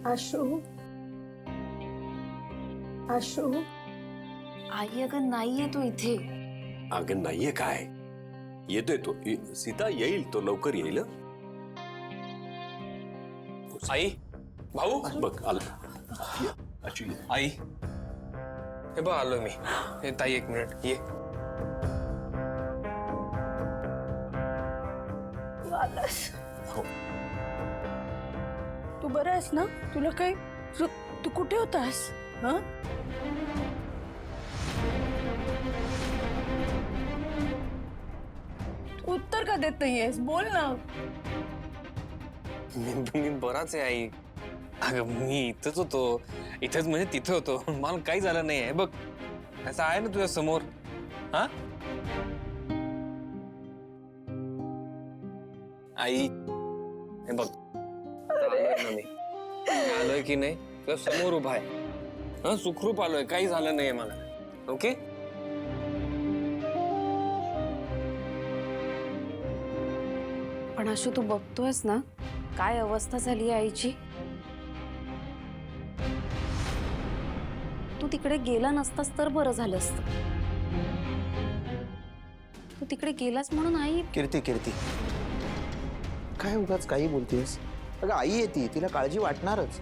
आशू आशू आई अगं नाहीये तू इथे. अगं नाहीये काय, येतोय तो. सीता येईल तो, लवकर येईल. आई, भाऊ, बघ आला. Actually, आई, हे बघ आलोय मी. हे ताई एक मिनिट ये. हो. तू बरा आहेस ना? तुला काय तू कुठे होतास? हा उत्तर का देत नाहीयेस? बोल ना. मी बराच आहे आई. अगं मी इथंच होतो, इथंच म्हणजे तिथे होतो. मला काही झालं नाही आहे बघ, असं आहे ना तुझ्या समोर. हा आई, हे बघ आलोय ना मी. आलोय की नाही तुझ्या समोर उभा आहे. हा सुखरूप आलोय, काही झालं नाहीये मला. ओके. पण आशू तू बघतोयस ना काय अवस्था झाली आहे आईची. तू तिकडे गेला नसतास तर बरं झालं असतं. तू तिकडे गेलास म्हणून आई. कीर्ती कीर्ती काय उगाच काही बोलतेस? अगं आई येते, तिला काळजी वाटणारच.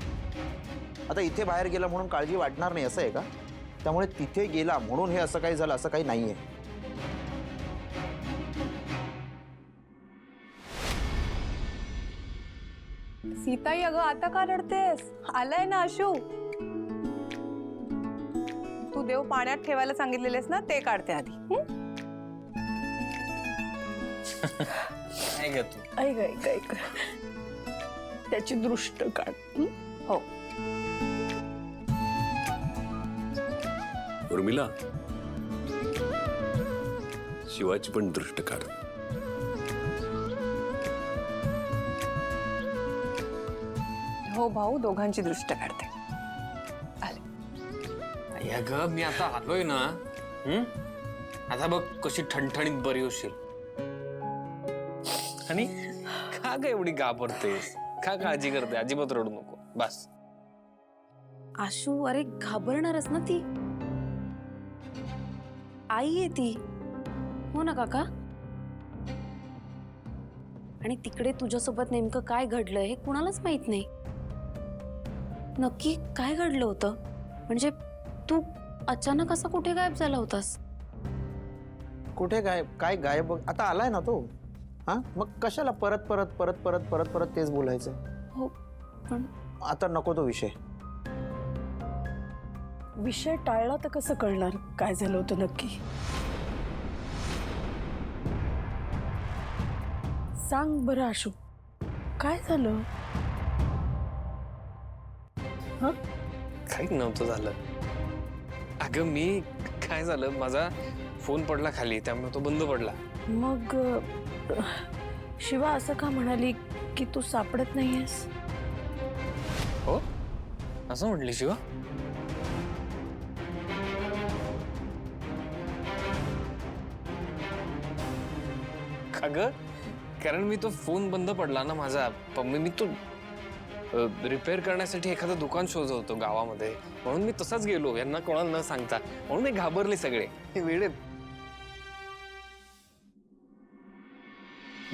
आता इथे बाहेर गेला म्हणून काळजी वाटणार नाही असं आहे का? त्यामुळे तिथे गेला म्हणून हे असं काही झालं असं काही नाहीये. सीताई अगं आता का रडतेस? आलाय ना आशू. तू देव पाण्यात ठेवायला सांगितलेलेस ना, ते काढते आधी. काय ग तू? ऐक ऐक ऐक, त्याची दृष्ट काढ. हो. उर्मिला, शिवाची पण दृष्ट काढ. हो भाऊ, दोघांची दृष्ट काढते. आले. आई अगं मी आता आलोय ना. आता बघ कशी ठणठणीत बरी होशील. आणि का ग एवढी घाबरतेस? का काळजी करते? अजिबात रडू नको बस. आशू अरे घाबरणारच ना ती. आई आहे ती. हो ना काका? आणि तिकडे तुझ्यासोबत नेमकं काय घडलं हे कुणालाच माहित नाही. नक्की काय घडलं होतं? म्हणजे तू अचानक असा कुठे गायब झाला होतास? कुठे गायब? काय गायब? आता आलाय ना तो. हा मग कशाला परत परत परत परत परत परत तेच बोलायचं? हो पण आता नको तो विषय. विषय टाळला तर कसं कळणार काय झालं होतं नक्की? सांग बरं आशू, काय झालं? हा काही नव्हतं झालं. अगं मी काय झालं, माझा फोन पडला खाली त्यामुळे तो बंद पडला. मग शिवा असं का म्हणाली की तू सापडत नाहीयेस? हो असं म्हटली शिवा? का ग? कारण मी तो फोन बंद पडला ना माझा. मी तो रिपेअर करण्यासाठी एखादं दुकान शोधत होतो गावामध्ये, म्हणून मी तसाच गेलो यांना कोणाला न सांगता. म्हणून मी घाबरले सगळे. हे वेळेत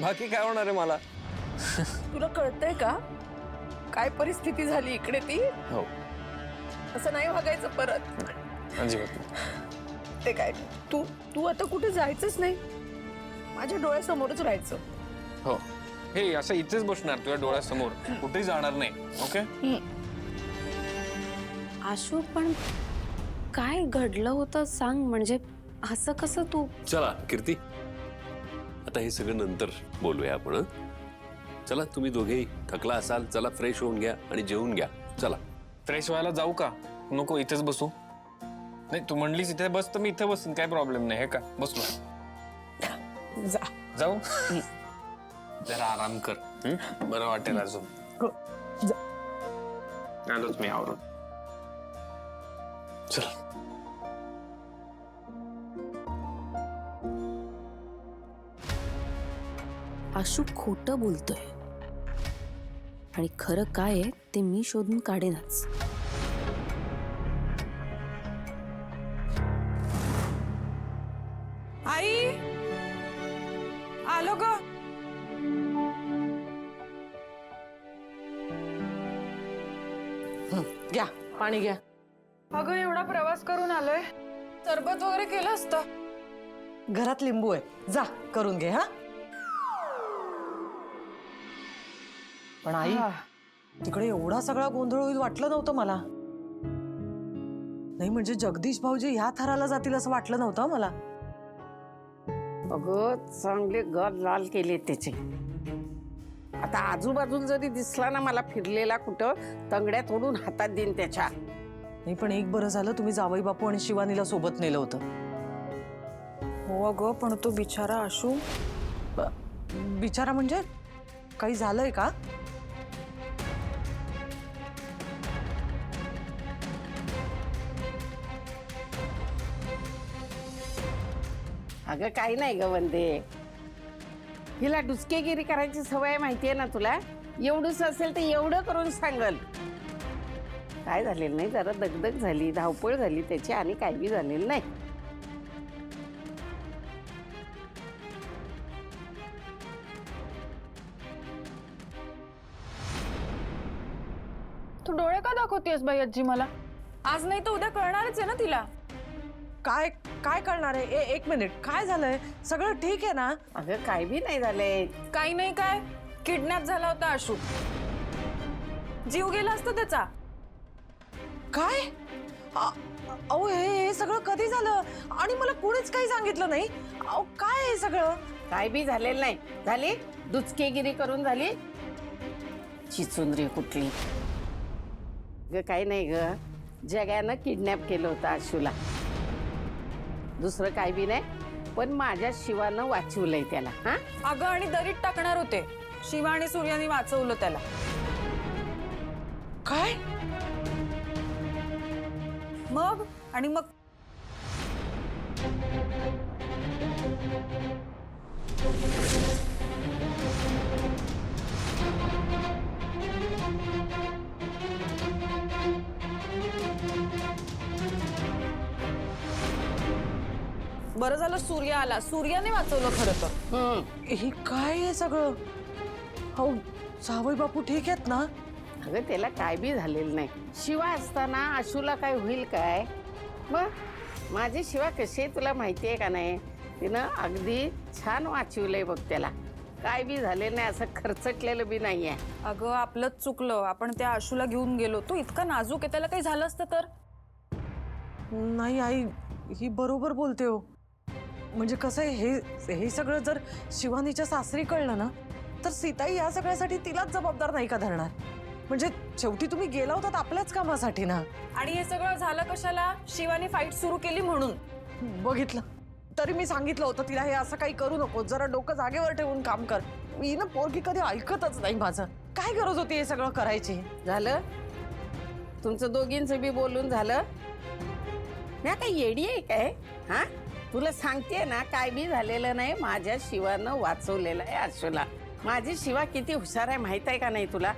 बाकी काय होणार आहे मला? तुला कळतंय का काय परिस्थिती झाली इकडे ती? हो असं नाही वागायचं परत. अजिबात नाही. ते काय, तू तू आता कुठे जायचंच नाही, माझ्या डोळ्यासमोरच राहायचं. हो हे असं इथेच बसणार तुझ्या डोळ्यासमोर, कुठेही जाणार नाही. ओके. आशू पण काय घडलं होतं सांग. म्हणजे असं कसं तू? चला कीर्ती, आता हे सगळं नंतर बोलूया आपण. हं? चला तुम्ही दोघेही थकला असाल, चला फ्रेश होऊन घ्या आणि जेवून घ्या. चला. फ्रेश व्हायला जाऊ का? नको इथेच बसू. नाही तू म्हणलीस इथे बस तर मी इथे बसून, काय प्रॉब्लेम नाही. हे का बसलो? जा. जाऊ. जरा आराम कर, बरं वाटेल अजून. हो, जा. आलोच मी आवरून. चल. आशू खोटं बोलतोय. आणि खरं काय आहे ते मी शोधून काढेनच. आई आलो ग. घ्या पाणी घ्या. अगं एवढा प्रवास करून आलोय, सरबत वगैरे केलं असतं. घरात लिंबू आहे, जा करून घे. हा पण आई, तिकडे एवढा सगळा गोंधळ होईल वाटलं नव्हतं मला. नाही म्हणजे जगदीश भाऊजी ह्या थराला जातील असं वाटलं नव्हतं मला. अगं चांगले गर लाल केले त्याचे. आता आजूबाजूला जरी दिसला ना मला फिरलेला कुठं, तंगड्या तोडून हातात देईन त्याच्या. नाही पण एक बरं झालं तुम्ही जावई बापू आणि शिवानीला सोबत नेलं होतं. हो अगं, पण तो बिचारा आशू. बिचारा म्हणजे काही झालंय का? अगं काही नाही ग वंदे, हिला डुचकेगिरी करायची सवय माहितीये ना तुला. एवढंच असेल तर एवढं करून सांगल. काय झालेलं नाही, जरा दगदग झाली, धावपळ झाली त्याची, आणि काही बी झालेलं नाही. तू डोळे का दाखवतेस बाई आजी मला? आज नाही तर उद्या कळणारच आहे ना तिला. काय काय करणार आहे? एक मिनिट, काय झालंय? सगळं ठीक आहे ना? अगं काही बी नाही झालंय. काही नाही. काय किडनॅप झाला होता आशू, जीव गेला असता त्याचा. काय? अहो हे सगळं कधी झालं? आणि मला कोणीच काही सांगितलं नाही. अहो काय हे सगळं? काय बी झालेलं नाही. झाली दुचकेगिरी करून झाली चिचुंद्री कुठली. ग काही नाही ग, जगानं किडनॅप केलं होतं आशूला, दुसरं काय बी नाही. पण माझ्या शिवानं वाचवलंय त्याला. हा अगं आणि दरीत टाकणार होते, शिवा आणि सूर्याने वाचवलं त्याला. काय? मग आणि मग बरं झालं सूर्य आला, सूर्याने वाचवलं खरं तर. हे काय आहे सगळं? हो जावई बापू ठीक आहेत ना? अगं त्याला काय बी झालेलं नाही. शिवा असताना आशूला काय होईल काय? मग माझी शिवा कशी आहे तुला माहिती आहे का नाही? तिनं अगदी छान वाचवलंय बघ त्याला. काय बी झालेलं नाही, असं खर्चटलेलं बी नाहीये. अगं आपलंच चुकलं, आपण त्या आशूला घेऊन गेलो. तो इतका नाजूक आहे, त्याला काही झालं असतं तर. नाही आई, ही बरोबर बोलते हो. म्हणजे कसं आहे, हे सगळं जर शिवानीच्या सासरी कळलं ना, तर सीताई या सगळ्यासाठी तिलाच जबाबदार नाही का धरणार? म्हणजे शेवटी तुम्ही गेला होतात आपल्याच कामासाठी ना. आणि हे सगळं झालं कशाला? शिवानी फाईट सुरू केली म्हणून. बघितलं, तरी मी सांगितलं होतं तिला हे असं काही करू नको, जरा डोकं जागेवर ठेवून काम कर. मी ना पोरगी कधी ऐकतच नाही माझं. काय गरज होती हे सगळं करायची? झालं तुमचं दोघींचं बी बोलून झालं ना? काही येडी आहे काय? हा तुला सांगते ना, काय बी झालेलं नाही. माझ्या शिवानं वाचवलेलं आहे आशूला. माझी शिवा किती हुशार आहे माहित आहे का नाही तुला?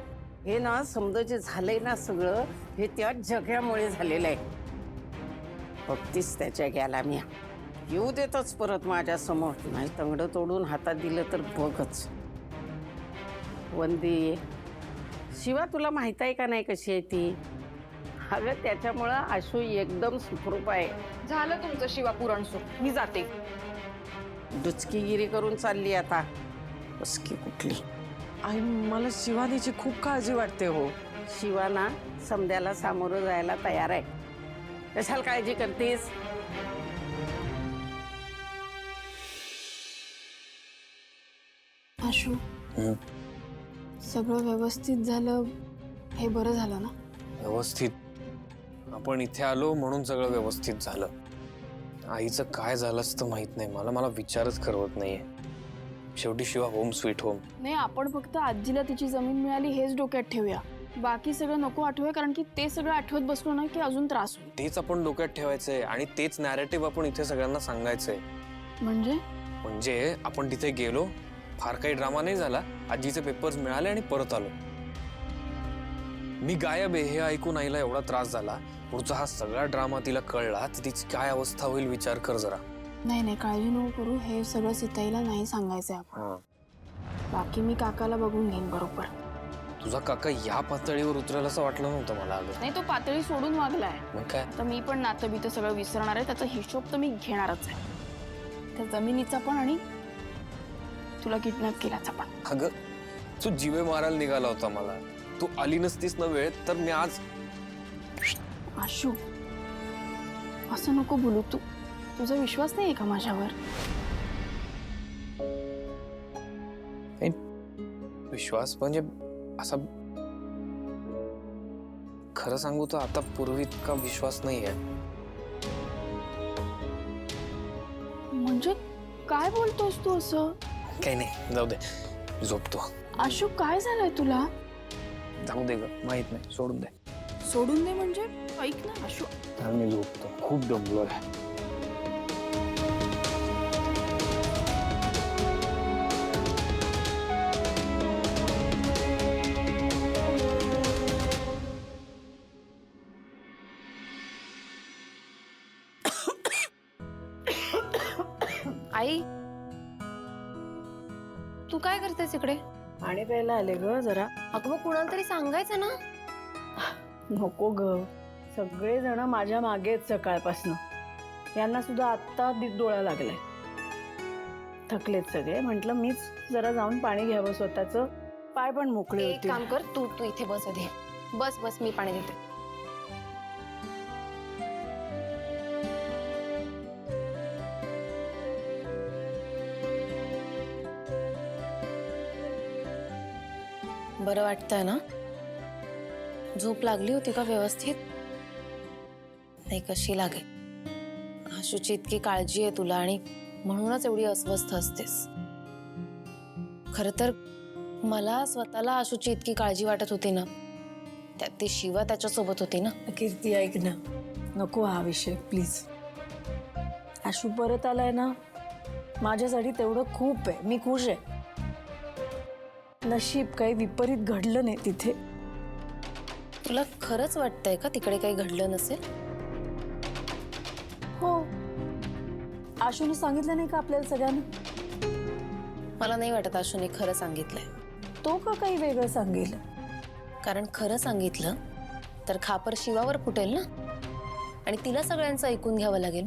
हे ना समजा जे झालंय ना सगळं, हे त्या जग्यामुळे झालेलं आहे. बघतीस त्या जग्याला मी येऊ देतच परत माझ्या समोर. नाही तंगडं तोडून हातात दिलं तर बघच. वंदी, शिवा तुला माहित आहे का नाही कशी आहे ती? अगं त्याच्यामुळं आशू एकदम सुखरूप आहे. झालं तुमचं शिवा पुराण सुख, मी जाते. डुचकीगिरी करून चालली आता. उसकी कुठली. आई मला शिवानीची खूप काळजी वाटते हो. शिवाना समद्याला सामोरं जायला तयार आहे. कशाला काळजी करतेस? आशू, सगळं व्यवस्थित झालं हे बरं झालं ना? व्यवस्थित आपण इथे आलो म्हणून सगळं व्यवस्थित झालं. आईचं काय झालं असतं माहित नाही मला. मला विचारच करवत नाहीये. शेवटी शिवा होम स्वीट होम. नाही, आपण फक्त आजीला तिची जमीन मिळाली हेच डोक्यात ठेवूया. बाकी सगळं नको आठवूया, कारण की ते सगळं आठवत बसलो ना की अजून त्रास होईल. तेच आपण डोक्यात ठेवायचंय आणि तेच नॅरेटिव्ह आपण इथे सगळ्यांना सांगायचंय. म्हणजे आपण तिथे गेलो, फार काही ड्रामा नाही झाला, आजीचे पेपर्स मिळाले आणि परत आलो. मी गायब आहे हे ऐकून आईला एवढा त्रास झाला, पुढचा हा सगळा ड्रामा तिला कळला तर तिची काय अवस्था होईल विचार कर जरा. नाही नाही, काळजी नको करू. हे सगळं सीताईला नाही सांगायचंय आपण. बाकी मी काकाला बघून घेईन बरोबर. तुझा काका या पातळीवर उतरेल असं वाटलं नव्हतं मला अगं. नाही, तो पातळी सोडून वागलाय. मग काय? तर मी पण नातं बीतं सगळं विसरणार आहे. त्याचा हिशोब तर मी घेणारच आहे, त्या जमिनीचा पण आणि तुला किडनॅप केल्याचा पण. अगं तू जीवे मारायला निघाला होता मला, तू आली नसतीस ना वेळ तर मी आज. आशू, असं नको बोलू. तुझा विश्वास नाही आहे का माझ्यावर? विश्वास म्हणजे असा, खरं सांगू तर आता पूर्वी इतका विश्वास नाहीये. म्हणजे काय बोलतोस तू असं? काही नाही, जाऊ दे, झोपतो. आशू, काय झालंय तुला? जाऊ दे ग, माहित नाही, सोडून दे. सोडून दे म्हणजे? ऐक ना आशू. मी झोपतो, खूप दमलोय. आई, तू काय करतेस इकडे? पाणी प्यायला आले ग जरा. अगं मग कुणाला तरी सांगायचं ना. नको ग, सगळे जण माझ्या मागे आहेत सकाळपासनं. यांना सुद्धा आत्ता डोळा लागलाय. थकलेत सगळे. म्हटलं मीच जरा जाऊन पाणी घ्यावं स्वतःचं. पाय पण मोकळे एक होते. काम कर, तू इथे बस आधी. बस बस, मी पाणी देते. बरं वाटतंय ना? झोप लागली होती का व्यवस्थित? नाही, कशी लागेल? आशूची इतकी काळजी आहे तुला आणि म्हणूनच एवढी अस्वस्थ असतेस. खरं तर मला स्वतःला आशूची इतकी काळजी वाटत होती ना, त्यात ती शिवा त्याच्यासोबत होती ना. कीर्ती ऐक ना, नको हा विषय प्लीज. आशू परत आलाय ना, माझ्यासाठी तेवढं खूप आहे. मी खुश आहे. नशीब काही विपरीत घडलं नाही तिथे. तुला खरंच वाटतंय का तिकडे काही घडलं नसेल? हो, आशूने सांगितलं नाही का आपल्याला सगळ्यांना? मला नाही वाटत आशूने खरं सांगितलंय. तो का काही वेगळं सांगेल? कारण खरं सांगितलं तर खापर शिवावर फुटेल ना, आणि तिला सगळ्यांचं ऐकून घ्यावं लागेल.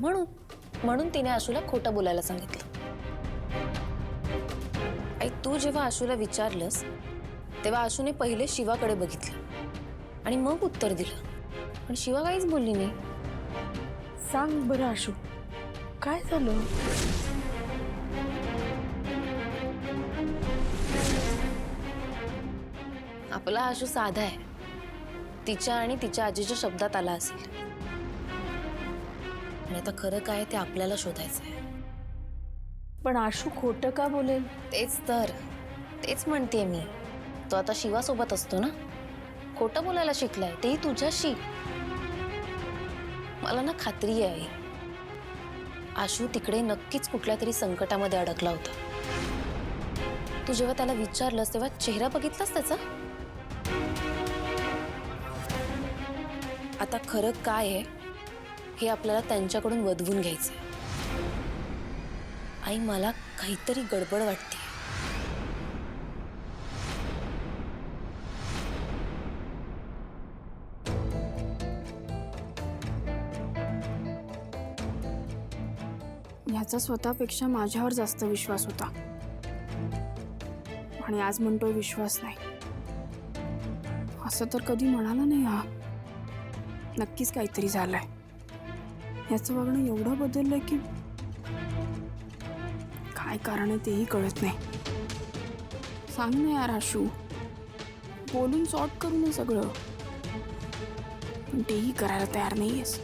म्हणून तिने आशूला खोटं बोलायला सांगितलं. आई, तू जेव्हा आशूला विचारलंस तेव्हा आशूने पहिले शिवाकडे बघितलं आणि मग उत्तर दिलं, पण शिवा काहीच बोलली नाही. सांग बरं आशू, काय झालं? आपला आशू साधा आहे. तिच्या आणि तिच्या आजीच्या शब्दात आला असेल. आणि आता खरं काय ते आपल्याला शोधायचं आहे. पण आशू खोटं का बोलेल? तेच म्हणतेय मी. तो आता शिवासोबत असतो ना, खोटं बोलायला शिकलाय, तेही तुझ्याशी. मला ना खात्री आहे आशू तिकडे नक्कीच कुठल्या तरी संकटामध्ये अडकला होता. तू जेव्हा त्याला विचारलंस तेव्हा चेहरा बघितलास त्याचा? आता खरं काय आहे हे आपल्याला त्यांच्याकडून वदवून घ्यायचंय. आई, मला काहीतरी गडबड वाटते. ह्याचा स्वतःपेक्षा माझ्यावर जास्त विश्वास होता आणि आज म्हणतोय विश्वास नाही. असं तर कधी म्हणाला नाही हा. नक्कीच काहीतरी झालंय. याचं वागणं एवढं बदललंय की काय कारण आहे तेही कळत नाही. सांग ना यार आशू, बोलून सॉर्ट करू ना सगळं, पण तेही करायला तयार नाहीयेस.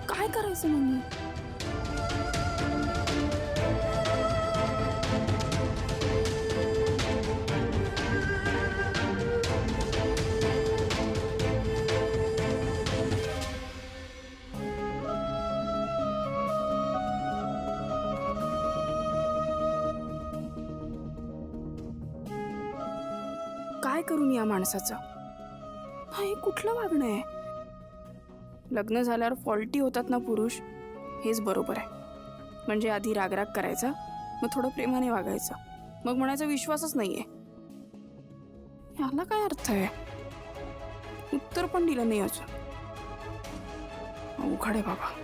काय करायचं मग मी? काय करून या माणसाचं? हा हे कुठलं वागणं आहे? लग्न झाल्यावर फॉल्टी होतात ना पुरुष, हेच बरोबर आहे. म्हणजे आधी रागराग करायचा, मग थोडं प्रेमाने वागायचं, मग म्हणायचा विश्वासच नाहीये. याला काय अर्थ आहे? उत्तर पण दिलं नाही अजून. अवघड आहे बाबा.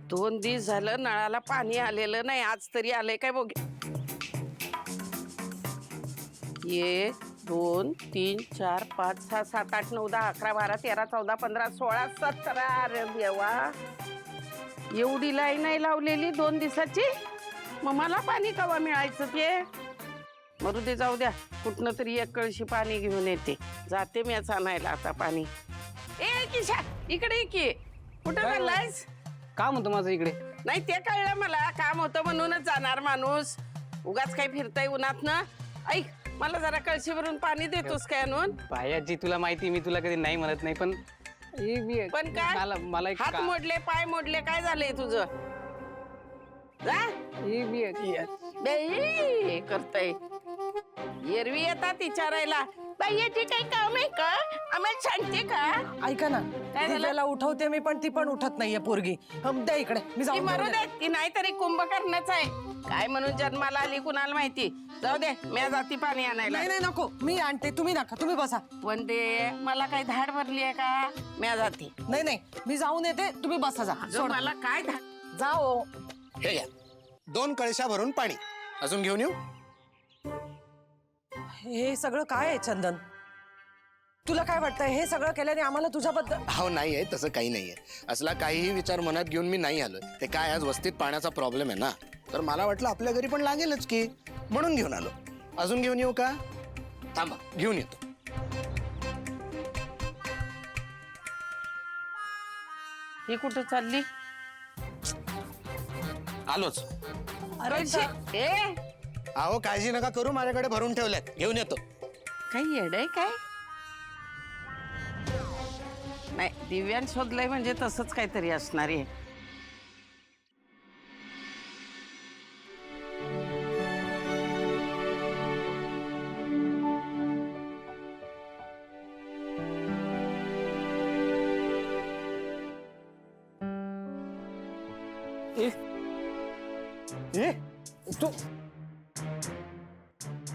दोन दिवस झालं नळाला पाणी आलेलं नाही, आज तरी आलंय काय बघ. 1 2 3 4 5 6 7 8 9 10 11 12 13 14 15 16 17. अरे देवा, एवढी लाईन नाही लावलेली 2 दिवसाची. मग मला पाणी कवा मिळायचं ते? मरू दे, जाऊ द्या. कुठनं तरी एक कळशी पाणी घेऊन येते. जाते मी आणायला आता पाणी. ए किशा, इकडे ये की. कुठं चाललायस? काम होतं माझं इकडे. नाही ते कळलं मला, काम होतं म्हणूनच जाणार माणूस. उगाच काही फिरताय उन्हात ना. ऐक, मला जरा कळशी भरून पाणी देतोस काय आणून? बायाची तुला माहिती, मी तुला कधी नाही म्हणत नाही, पण पण काय मला एक हात मोडले, पाय मोडले, काय झालंय तुझं? जा बाई, करताय. एरवी येतात विचारायला, बाई याची काही काम आहे का, आम्हाला सांगते का? ऐका ना, काय झालं? दिव्याला उठवते मी, पण ती पण उठत नाहीये पोरगी. द्या इकडे, मी ती जाऊन मरू घेऊन दे, येते. ती नाहीतरी कुंभकर्णच आहे. काय म्हणून जन्माला आली कुणाला माहिती. जाऊ दे, मी जाती पाणी आणायला. नाही नाही नको, मी आणते, तुम्ही नका, तुम्ही बसा. पण दे, मला काही धाड भरली आहे का? मी जाती. नाही नाही, मी जाऊन येते, तुम्ही बसा. जा अगं, मला काय धाड. जाओ. हे घ्या 2 कळशा भरून पाणी. अजून घेऊन येऊ? हे सगळं काय आहे चंदन? तुला काय वाटतंय हे सगळं केल्याने आम्हाला तुझ्याबद्दल? हो नाहीये, तसं काही नाहीये. असला काहीही विचार मनात घेऊन मी नाही आलोय. ते काय, आज वस्तीत पाण्याचा प्रॉब्लेम आहे ना, तर मला वाटलं आपल्या घरी पण लागेलच की, म्हणून घेऊन आलो. अजून घेऊन येऊ का? थांबा, घेऊन येतो. ही कुठं चालली? आलोच. कळशी? ए, अहो काळजी नका करू, माझ्याकडे भरून ठेवल्यात, घेऊन येतो. काही येडय काय? नाही, दिव्यान शोधलंय म्हणजे तसंच काहीतरी असणार आहे. तू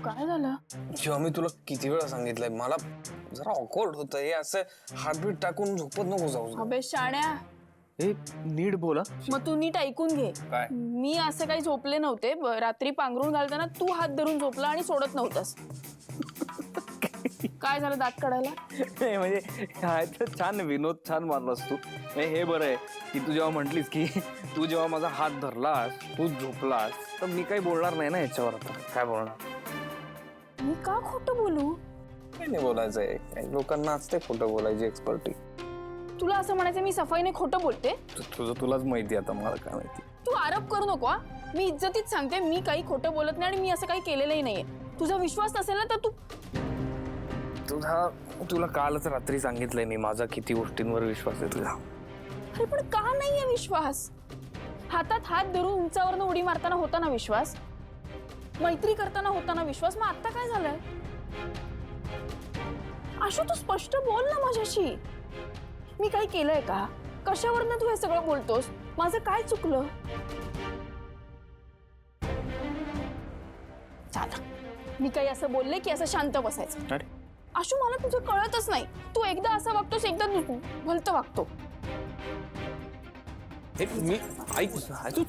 काय झालं? जेव्हा मी तुला किती वेळा सांगितलंय, मला जरा ऑकवर्ड होतं हे असं हार्टबीट टाकून झोपत नको जाऊ. अबे शाण्या, नीट बोला. मग तू नीट ऐकून घे. काय? मी असं काही झोपले नव्हते. रात्री पांघरून घालताना तू हात धरून झोपला आणि सोडत नव्हतास. काय झालं दात काढायला? म्हणजे काय तर छान विनोद छान मारलास तू. हे बरं आहे की तू जेव्हा म्हटलीस की तू जेव्हा माझा हात धरलास, तू झोपलास, तर मी काही बोलणार नाही ना याच्यावर. आता काय बोलणार? मी का खोटं बोलू? काय नाही बोलायचंय, काही लोकांना असते खोटं बोलायची एक्सपर्टी. तुला असं म्हणायचं मी सफाईने खोटं बोलते? तुझं तुलाच माहिती, आता मला काय माहिती. तू आरोप करू नको हा. मी इज्जतीत सांगते, मी काही खोटं बोलत नाही आणि मी असं काही केलेलंही नाहीये. तुझा विश्वास नसेल ना तर तुला कालच रात्री सांगितलंय मी, माझा किती गोष्टींवर विश्वास आहे तुझा. अरे पण का नाहीये विश्वास? हातात हात धरून उंचावरनं उडी मारताना होता ना विश्वास, मैत्री करताना होता ना विश्वास, मग आता काय झालंय? आशू तू स्पष्ट बोल ना माझ्याशी. मी काही केलंय का? कशावरनं तू हे सगळं बोलतोस? माझं काय चुकलं? झालं, मी काही असं बोलले की असं शांत बसायचं. अरे आशू मला तुझं कळतच नाही. तू एकदा असं वागतोस, एकदा भलतं वागतो. मी ऐक, तू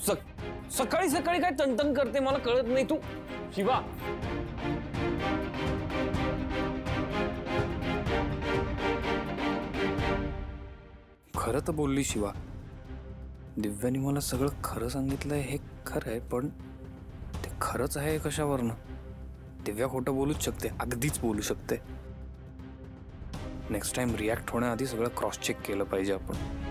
सकाळी सकाळी काय तणतण करते मला कळत नाही. तू शिवा, खरं तर बोलली शिवा. दिव्याने मला सगळं खरं सांगितलंय हे खरं आहे, पण ते खरंच आहे कशावरनं? दिव्या खोटं बोलूच शकते, अगदीच बोलू शकते. नेक्स्ट टाइम रिॲक्ट होण्याआधी सगळं क्रॉस चेक केलं पाहिजे आपण.